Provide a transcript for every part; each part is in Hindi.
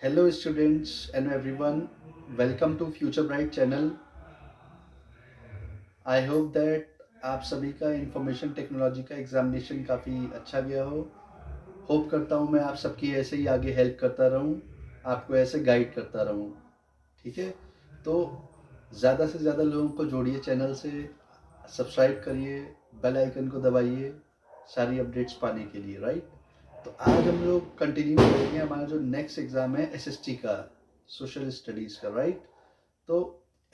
Hello students and everyone, welcome to Future Bright channel. I hope that आप सभी का इंफॉर्मेशन टेक्नोलॉजी का एग्जामिनेशन काफ़ी अच्छा गया हो। होप करता हूँ मैं आप सबकी ऐसे ही आगे हेल्प करता रहूँ, आपको ऐसे गाइड करता रहूँ। ठीक है, तो ज़्यादा से ज़्यादा लोगों को जोड़िए चैनल से, सब्सक्राइब करिए, बेल आइकन को दबाइए सारी अपडेट्स पाने के लिए। राइट, तो आज हम लोग कंटिन्यू करेंगे हमारा जो नेक्स्ट एग्ज़ाम है एसएसटी का, सोशल स्टडीज़ का। राइट, तो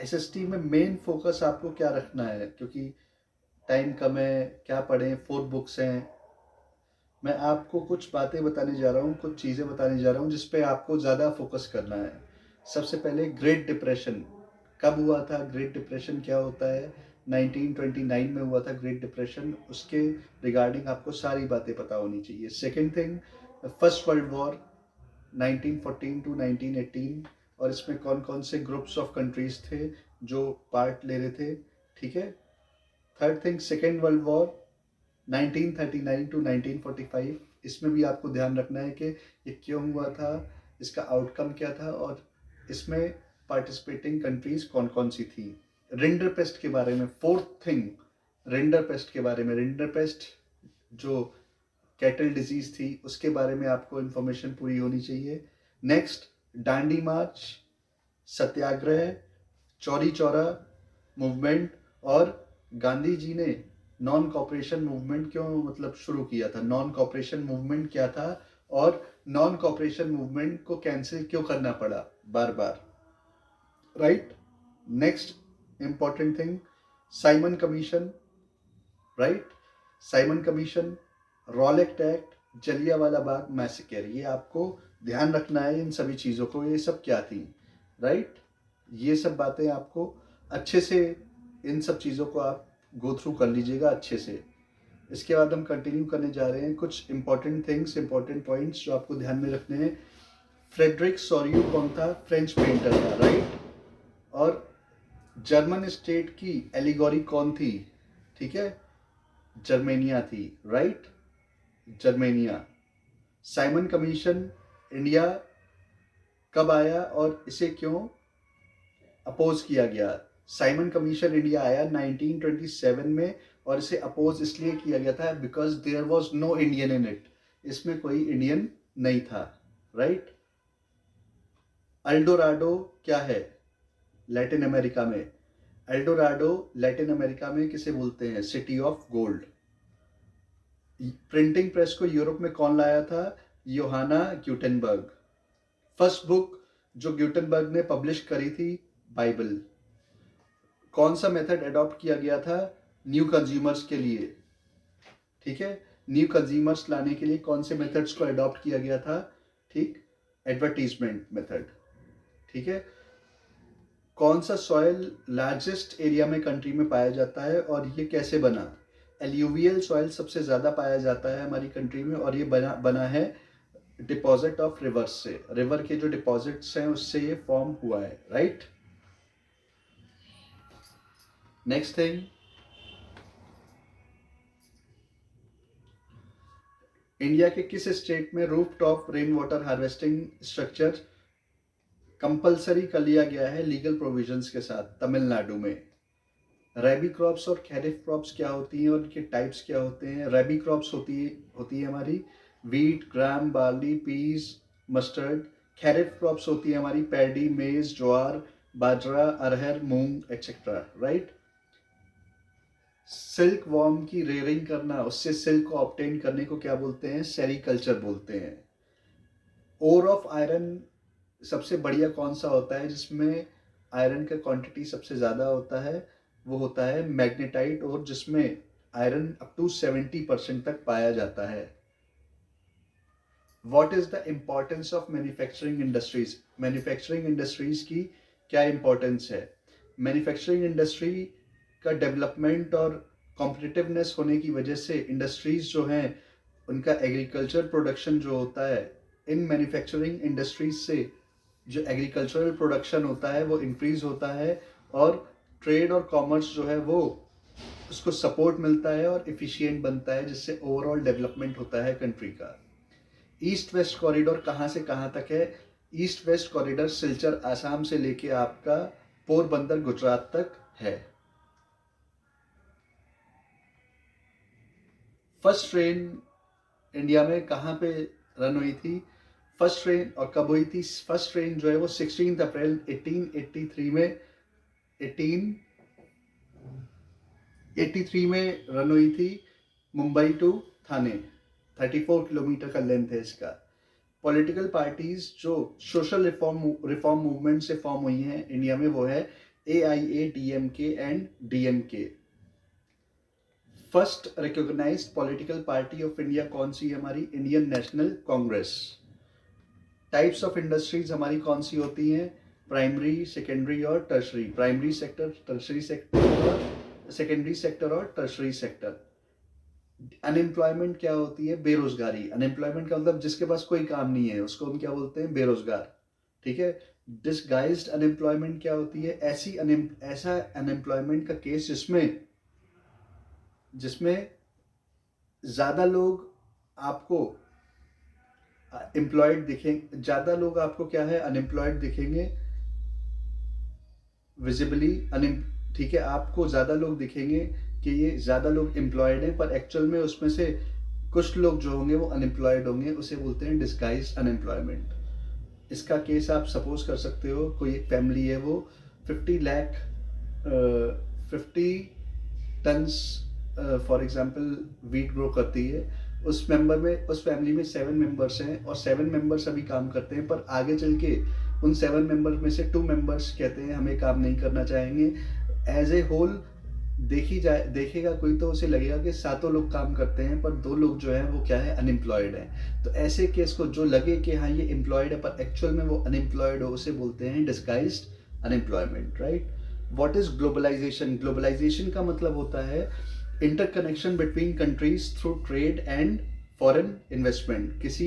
एसएसटी में मेन फोकस आपको क्या रखना है, क्योंकि टाइम कम है, क्या पढ़ें, 4 बुक्स हैं। मैं आपको कुछ बातें बताने जा रहा हूँ, कुछ चीज़ें बताने जा रहा हूँ जिस पे आपको ज़्यादा फोकस करना है। सबसे पहले ग्रेट डिप्रेशन कब हुआ था, ग्रेट डिप्रेशन क्या होता है, 1929 में हुआ था ग्रेट डिप्रेशन, उसके रिगार्डिंग आपको सारी बातें पता होनी चाहिए। Second thing, first world war 1914 to 1918, और इसमें कौन कौन से ग्रुप्स ऑफ कंट्रीज थे जो पार्ट ले रहे थे। ठीक है, third thing, second world war 1939 to 1945, इसमें भी आपको ध्यान रखना है कि ये क्यों हुआ था, इसका आउटकम क्या था, और इसमें पार्टिसिपेटिंग कंट्रीज कौन कौन सी थी। रिंडर पेस्ट के बारे में, फोर्थ थिंग, रिंडर पेस्ट के बारे में, रिंडर पेस्ट जो कैटल डिजीज थी उसके बारे में आपको इंफॉर्मेशन पूरी होनी चाहिए। नेक्स्ट, डांडी मार्च, सत्याग्रह, चौरी चौरा मूवमेंट, और गांधी जी ने नॉन कॉपरेशन मूवमेंट क्यों शुरू किया था, नॉन कॉपरेशन मूवमेंट क्या था, और नॉन कॉपरेशन मूवमेंट को कैंसिल क्यों करना पड़ा बार बार। Right, next important thing, Simon commission. Right, Simon commission, Rowlatt act, Jallianwala Bagh massacre, ये आपको ध्यान रखना है इन सभी चीज़ों को, ये सब क्या थी। राइट, ये सब बातें आपको अच्छे से, इन सब चीज़ों को आप गो थ्रू कर लीजिएगा अच्छे से। इसके बाद हम कंटिन्यू करने जा रहे हैं कुछ इंपॉर्टेंट थिंग्स, इंपॉर्टेंट पॉइंट्स जो आपको ध्यान में रखने हैं। फ्रेडरिक सोरियो कौन था, फ्रेंच पेंटर था। राइट, और जर्मन स्टेट की एलिगोरी कौन थी, ठीक है, जर्मेनिया थी। Right, Germania. Simon commission India कब आया और इसे क्यों अपोज किया गया। साइमन कमीशन इंडिया आया 1927 में, और इसे अपोज इसलिए किया गया था because there was no Indian in it, इसमें कोई इंडियन नहीं था। राइट, एल्डोराडो क्या है लैटिन अमेरिका में, एल्डोराडो लैटिन अमेरिका में किसे बोलते हैं, city of gold. Printing press को यूरोप में कौन लाया था, योहाना ग्यूटेनबर्ग। फर्स्ट बुक जो ग्यूटेनबर्ग ने पब्लिश करी थी, बाइबल। कौन सा मेथड अडॉप्ट किया गया था न्यू कंज्यूमर्स के लिए, ठीक है, न्यू कंज्यूमर्स लाने के लिए कौन से मेथड्स को अडॉप्ट किया गया था, ठीक, एडवर्टीजमेंट मेथड। ठीक है, कौन सा सॉइल लार्जेस्ट एरिया में कंट्री में पाया जाता है और ये कैसे बना, एल्यूवियल सॉइल सबसे ज़्यादा पाया जाता है हमारी कंट्री में, और ये बना है डिपॉजिट ऑफ रिवर्स से, रिवर के जो डिपॉजिट्स हैं उससे ये फॉर्म हुआ है। राइट, नेक्स्ट थिंग, इंडिया के किस स्टेट में roof top rain water harvesting structure compulsory कर लिया गया है लीगल प्रोविजंस के साथ, तमिलनाडु में। रैबी क्रॉप्स और खैरिफ क्रॉप्स क्या होती हैं और इनके टाइप्स क्या होते हैं। रैबी क्रॉप्स होती है हमारी वीट, ग्राम, बार्ली, पीज, मस्टर्ड। खैरिफ क्रॉप्स होती है हमारी पैडी, मेज, ज्वार, बाजरा, अरहर, मूंग एक्सेट्रा। राइट, सिल्क वॉर्म की रेयरिंग करना, उससे सिल्क को ऑब्टेन करने को क्या बोलते हैं, सेरीकल्चर बोलते हैं। ओर ऑफ आयरन सबसे बढ़िया कौन सा होता है जिसमें आयरन का क्वांटिटी सबसे ज़्यादा होता है, वो होता है मैग्नेटाइट, और जिसमें आयरन अप टू 70% तक पाया जाता है। What is the importance of manufacturing industries, manufacturing industries की क्या इंपॉर्टेंस है। मैन्युफैक्चरिंग इंडस्ट्री का डेवलपमेंट और कॉम्पिटिटिवनेस होने की वजह से इंडस्ट्रीज जो हैं उनका एग्रीकल्चर प्रोडक्शन जो होता है, इन मैन्युफैक्चरिंग इंडस्ट्रीज से जो एग्रीकल्चरल प्रोडक्शन होता है वो इंक्रीज होता है, और ट्रेड और कॉमर्स जो है वो उसको सपोर्ट मिलता है और इफिशिएंट बनता है, जिससे ओवरऑल डेवलपमेंट होता है कंट्री का। ईस्ट वेस्ट कॉरिडोर कहाँ से कहाँ तक है, east west corridor Silchar Assam से लेके आपका पोरबंदर गुजरात तक है। फर्स्ट ट्रेन इंडिया में कहाँ पे रन हुई थी? फर्स्ट ट्रेन और कब हुई थी? फर्स्ट ट्रेन जो है वो 16 अप्रैल 1883 में 1883 में रन हुई थी, मुंबई टू थाने। 34 किलोमीटर का लेंथ है इसका। पॉलिटिकल पार्टीज जो सोशल रिफॉर्म मूवमेंट से फॉर्म हुई हैं इंडिया में वो है AIADMK and DMK। First recognised political party of India कौन सी है हमारी? Indian National Congress. Types of industries हमारी कौन सी होती हैं? प्राइमरी, सेकेंडरी और tertiary. Primary sector, tertiary sector और सेकेंडरी सेक्टर और टर्शरी सेक्टर। अनएम्प्लॉयमेंट क्या होती है? बेरोजगारी। अनएम्प्लॉयमेंट का मतलब जिसके पास कोई काम नहीं है उसको हम क्या बोलते हैं? बेरोजगार। ठीक है। डिसगाइज्ड अनएम्प्लॉयमेंट क्या होती है? ऐसा अनएम्प्लॉयमेंट का केस जिसमें ज़्यादा लोग आपको एम्प्लॉयड दिखेंगे, ज़्यादा लोग आपको क्या है? अनएम्प्लॉयड दिखेंगे विजिबली। ठीक है, आपको ज़्यादा लोग दिखेंगे कि ये ज़्यादा लोग एम्प्लॉयड हैं, पर एक्चुअल में उसमें से कुछ लोग जो होंगे वो अनएम्प्लॉयड होंगे। उसे बोलते हैं डिस्गाइज्ड अनएम्प्लॉयमेंट। इसका केस आप सपोज कर सकते हो, कोई एक फैमिली है वो 50 tons for example wheat grow करती है। उस फैमिली में 7 मेंबर्स हैं और 7 मेंबर्स अभी काम करते हैं, पर आगे चल के उन 7 मेंबर्स में से 2 मेंबर्स कहते हैं हमें काम नहीं करना चाहेंगे। एज ए होल देखेगा कोई तो उसे लगेगा कि 7 लोग काम करते हैं पर 2 लोग जो है वो क्या है? अनएम्प्लॉयड हैं। तो ऐसे केस को जो लगे कि हाँ ये एम्प्लॉयड है पर एक्चुअल में वो अनएम्प्लॉयड हो, उसे बोलते हैं disguised unemployment, right. What is globalisation? Globalisation का मतलब होता है interconnection between countries through trade and foreign investment. किसी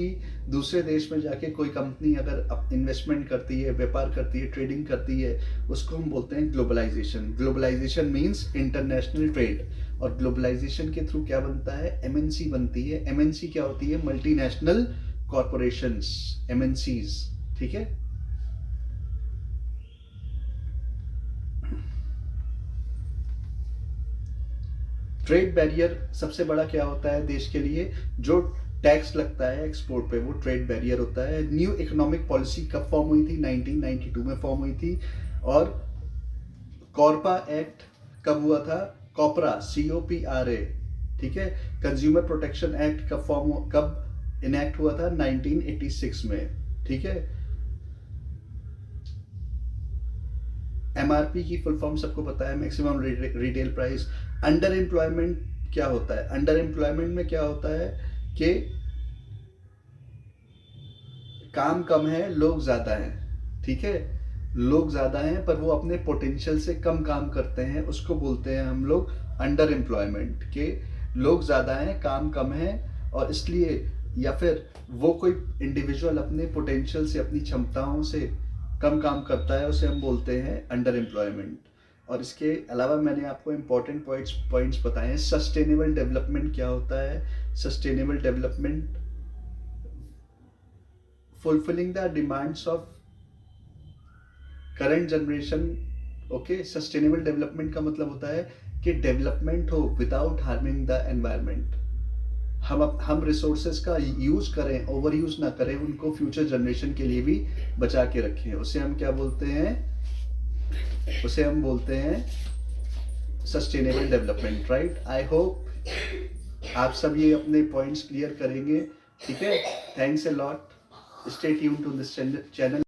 दूसरे देश में जाके कोई कंपनी अगर इन्वेस्टमेंट करती है, व्यापार करती है, ट्रेडिंग करती है, उसको हम बोलते हैं globalisation. Globalisation means international trade. और ग्लोबलाइजेशन के थ्रू क्या बनता है? MNC बनती है। MNC क्या होती है? Multinational corporations, MNCs। ठीक है। ट्रेड बैरियर सबसे बड़ा क्या होता है देश के लिए? जो टैक्स लगता है एक्सपोर्ट पे, वो ट्रेड बैरियर होता है। न्यू इकोनॉमिक पॉलिसी कब फॉर्म हुई थी? 1992 में फॉर्म हुई थी। और कॉर्पा एक्ट कब हुआ था? कॉपरा, COPRA। ठीक है। कंज्यूमर प्रोटेक्शन एक्ट कब इनैक्ट हुआ था? 1986 में। ठीक है। MRP की फुल फॉर्म सबको पता है, maximum retail price. Under employment क्या होता है? अंडर एम्प्लॉयमेंट में क्या होता है कि काम कम है, लोग ज्यादा हैं। ठीक है। लोग ज्यादा हैं पर वो अपने पोटेंशियल से कम काम करते हैं, उसको बोलते हैं हम लोग अंडर एम्प्लॉयमेंट। के लोग ज्यादा हैं, काम कम है, और इसलिए या फिर वो कोई इंडिविजुअल अपने पोटेंशियल से, अपनी क्षमताओं से कम काम करता है, उसे हम बोलते हैं अंडर एम्प्लॉयमेंट। और इसके अलावा मैंने आपको इम्पोर्टेंट पॉइंट्स बताए हैं। सस्टेनेबल डेवलपमेंट क्या होता है? Sustainable development fulfilling the demands of current generation. Okay. Sustainable development का मतलब होता है कि डेवलपमेंट हो विदाउट हार्मिंग द एनवायरनमेंट। हम रिसोर्सेज का यूज करें, ओवर यूज ना करें, उनको फ्यूचर जनरेशन के लिए भी बचा के रखें। उसे हम क्या बोलते हैं? उसे हम बोलते हैं sustainable development, right. I hope आप सब ये अपने पॉइंट्स क्लियर करेंगे। ठीक है। Thanks a lot. Stay tuned to this channel.